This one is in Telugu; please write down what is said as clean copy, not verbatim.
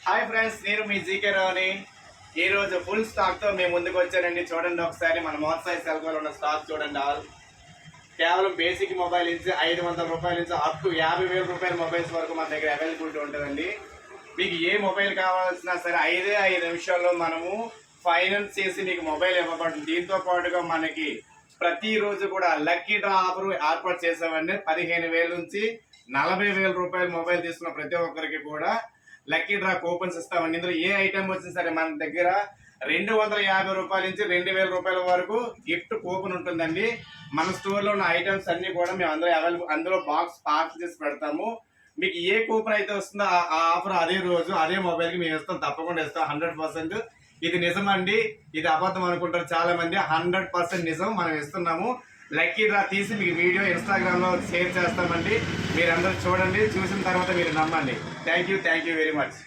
హాయ్ ఫ్రెండ్స్, నేను మీ జీకే రావుని. ఈ రోజు ఫుల్ స్టాక్ తో మేము ముందుకు వచ్చానండి. చూడండి ఒకసారి మన మోర్ సైజ్ సెల్ ఫోన్ ఉన్న స్టాక్ చూడండి. కేవలం బేసిక్ మొబైల్ నుంచి 500 రూపాయల నుంచి అప్ టు 50,000 రూపాయల మొబైల్స్ వరకు మన దగ్గర అవైలబిలిటీ ఉంటుందండి. మీకు ఏ మొబైల్ కావాల్సినా సరే 5 నిమిషాల్లో మనము ఫైనాన్స్ చేసి మీకు మొబైల్ ఇవ్వబడుతుంది. దీంతో పాటుగా మనకి ప్రతిరోజు కూడా లక్కీ డ్రా ఆఫర్ ఏర్పాటు చేసామండి. 15,000 నుంచి 40,000 రూపాయల మొబైల్ తీసుకున్న ప్రతి ఒక్కరికి కూడా లక్కీ డ్రా కూపన్స్ ఇస్తామండి. ఇందులో ఏ ఐటమ్ వచ్చినా సరే మన దగ్గర 250 రూపాయల నుంచి 2,000 రూపాయల వరకు గిఫ్ట్ కూపన్ ఉంటుందండి. మన స్టోర్లో ఉన్న ఐటమ్స్ అన్ని కూడా మేము అందులో బాక్స్ పార్సల్ చేసి పెడతాము. మీకు ఏ కూపన్ అయితే వస్తుందో ఆ ఆఫర్ అదే రోజు అదే మొబైల్కి మేము ఇస్తాం, తప్పకుండా ఇస్తాం. 100% ఇది నిజమండి. ఇది అబద్ధం అనుకుంటారు చాలా మంది. 100% నిజం. మనం ఇస్తున్నాము. లక్కీ డ్రా తీసి మీకు వీడియో ఇన్స్టాగ్రామ్లో షేర్ చేస్తామండి. మీరందరూ చూడండి, చూసిన తర్వాత మీరు నమ్మండి. Thank you very much.